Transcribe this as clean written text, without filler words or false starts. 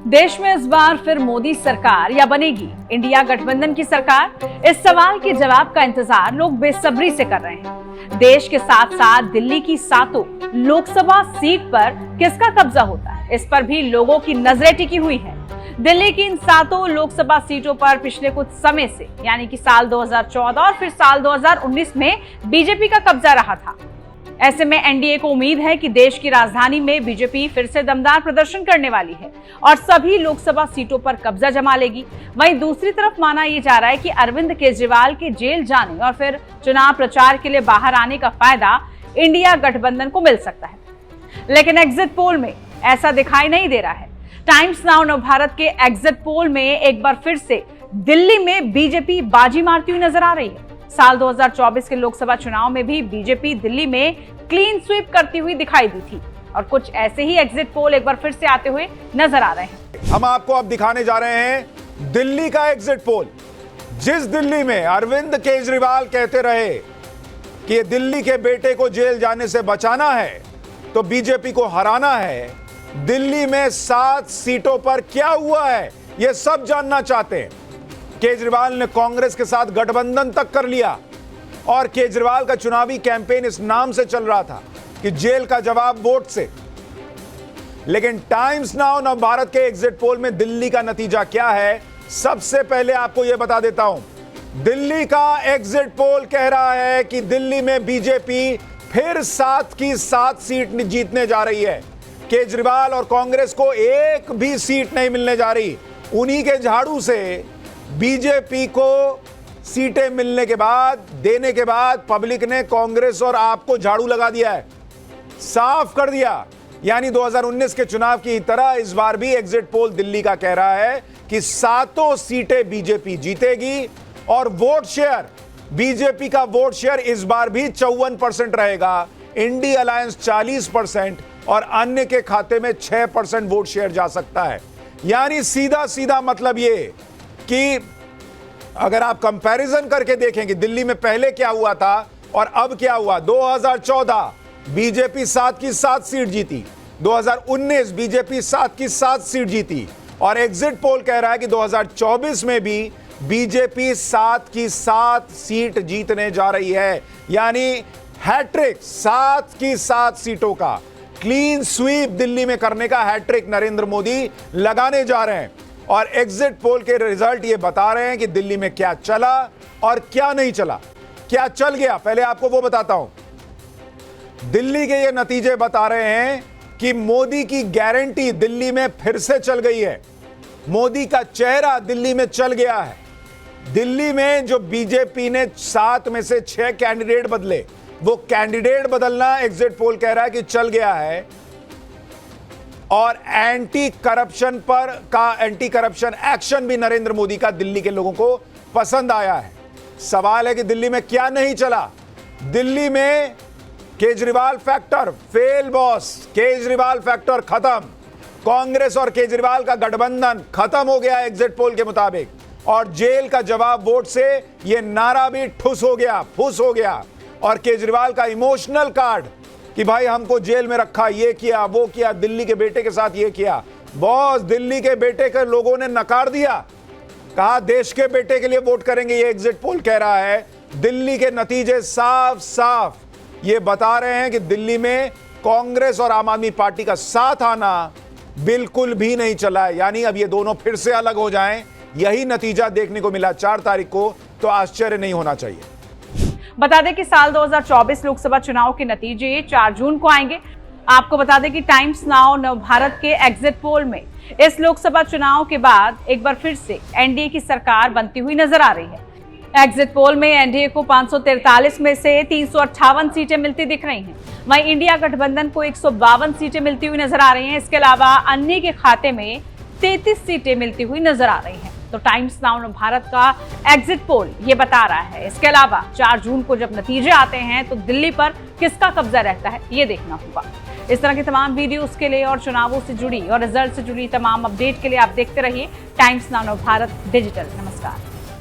देश में इस बार फिर मोदी सरकार या बनेगी इंडिया गठबंधन की सरकार? इस सवाल के जवाब का इंतजार लोग बेसब्री से कर रहे हैं। देश के साथ साथ दिल्ली की सातों लोकसभा सीट पर किसका कब्जा होता है, इस पर भी लोगों की नजरें टिकी हुई है। दिल्ली की इन सातों लोकसभा सीटों पर पिछले कुछ समय से यानी कि साल 2014 और फिर साल 2019 में बीजेपी का कब्जा रहा था। ऐसे में एनडीए को उम्मीद है कि देश की राजधानी में बीजेपी फिर से दमदार प्रदर्शन करने वाली है और सभी लोकसभा सीटों पर कब्जा जमा लेगी। वहीं दूसरी तरफ माना यह जा रहा है कि अरविंद केजरीवाल के जेल जाने और फिर चुनाव प्रचार के लिए बाहर आने का फायदा इंडिया गठबंधन को मिल सकता है, लेकिन एग्जिट पोल में ऐसा दिखाई नहीं दे रहा है। टाइम्स नाउ नवभारत के एग्जिट पोल में एक बार फिर से दिल्ली में बीजेपी बाजी मारती हुई नजर आ रही है। साल 2024 के लोकसभा चुनाव में भी बीजेपी दिल्ली में क्लीन स्वीप करती हुई दिखाई दी थी और कुछ ऐसे ही एग्जिट पोल एक बार फिर से आते हुए नजर आ रहे हैं। हम आपको अब दिखाने जा रहे हैं दिल्ली का एग्जिट पोल। जिस दिल्ली में अरविंद केजरीवाल कहते रहे कि दिल्ली के बेटे को जेल जाने से बचाना है तो बीजेपी को हराना है, दिल्ली में 7 सीटों पर क्या हुआ है यह सब जानना चाहते हैं। केजरीवाल ने कांग्रेस के साथ गठबंधन तक कर लिया और केजरीवाल का चुनावी कैंपेन इस नाम से चल रहा था कि जेल का जवाब वोट से। लेकिन टाइम्स नाउ नवभारत के एग्जिट पोल में दिल्ली का नतीजा क्या है, सबसे पहले आपको यह बता देता हूं। दिल्ली का एग्जिट पोल कह रहा है कि दिल्ली में बीजेपी फिर 7 की 7 सीट जीतने जा रही है। केजरीवाल और कांग्रेस को एक भी सीट नहीं मिलने जा रही। उन्हीं के झाड़ू से बीजेपी को सीटें मिलने के बाद, देने के बाद पब्लिक ने कांग्रेस और आपको झाड़ू लगा दिया है, साफ कर दिया। यानी 2019 के चुनाव की तरह इस बार भी एग्जिट पोल दिल्ली का कह रहा है कि 7 सीटें बीजेपी जीतेगी और वोट शेयर, बीजेपी का वोट शेयर इस बार भी 54% रहेगा। इंडी अलायंस 40% और अन्य के खाते में 6% वोट शेयर जा सकता है। यानी सीधा सीधा मतलब ये कि अगर आप कंपैरिजन करके देखें कि दिल्ली में पहले क्या हुआ था और अब क्या हुआ। 2014 बीजेपी 7 की 7 सीट जीती, 2019 बीजेपी 7 की 7 सीट जीती और एग्जिट पोल कह रहा है कि 2024 में भी बीजेपी 7 की 7 सीट जीतने जा रही है। यानी हैट्रिक 7 की 7 सीटों का क्लीन स्वीप दिल्ली में करने का हैट्रिक नरेंद्र मोदी लगाने जा रहे हैं। और एग्जिट पोल के रिजल्ट ये बता रहे हैं कि दिल्ली में क्या चला और क्या नहीं चला। क्या चल गया पहले आपको वो बताता हूं। दिल्ली के ये नतीजे बता रहे हैं कि मोदी की गारंटी दिल्ली में फिर से चल गई है। मोदी का चेहरा दिल्ली में चल गया है। दिल्ली में जो बीजेपी ने 7 में से 6 कैंडिडेट बदले, वो कैंडिडेट बदलना एग्जिट पोल कह रहा है कि चल गया है। और एंटी करप्शन एक्शन भी नरेंद्र मोदी का दिल्ली के लोगों को पसंद आया है। सवाल है कि दिल्ली में क्या नहीं चला। दिल्ली में Kejriwal factor fail boss, Kejriwal factor खत्म। कांग्रेस और केजरीवाल का गठबंधन खत्म हो गया एग्जिट पोल के मुताबिक और जेल का जवाब वोट से यह नारा भी ठुस हो गया, फुस हो गया। और केजरीवाल का इमोशनल कार्ड कि भाई हमको जेल में रखा, ये किया, वो किया, दिल्ली के बेटे के साथ ये किया। बॉस, दिल्ली के बेटे के लोगों ने नकार दिया, कहा देश के बेटे के लिए वोट करेंगे। ये एग्जिट पोल कह रहा है। दिल्ली के नतीजे साफ साफ ये बता रहे हैं कि दिल्ली में कांग्रेस और आम आदमी पार्टी का साथ आना बिल्कुल भी नहीं चला है। यानी अब ये दोनों फिर से अलग हो जाएं, यही नतीजा देखने को मिला 4 तारीख को, तो आश्चर्य नहीं होना चाहिए। बता दें कि साल 2024 लोकसभा चुनाव के नतीजे 4 जून को आएंगे। आपको बता दें कि टाइम्स नाउ नवभारत के एग्जिट पोल में इस लोकसभा चुनाव के बाद एक बार फिर से एनडीए की सरकार बनती हुई नजर आ रही है। एग्जिट पोल में एनडीए को 543 में से 358 सीटें मिलती दिख रही हैं। वहीं इंडिया गठबंधन को 152 सीटें मिलती हुई नजर आ रही हैं। इसके अलावा अन्य के खाते में 33 सीटें मिलती हुई नजर आ रही हैं। तो टाइम्स नाउ भारत का एग्जिट पोल ये बता रहा है। इसके अलावा 4 जून को जब नतीजे आते हैं तो दिल्ली पर किसका कब्जा रहता है ये देखना होगा। इस तरह की तमाम वीडियोस के लिए और चुनावों से जुड़ी और रिजल्ट से जुड़ी तमाम अपडेट के लिए आप देखते रहिए टाइम्स नाउ भारत डिजिटल। नमस्कार।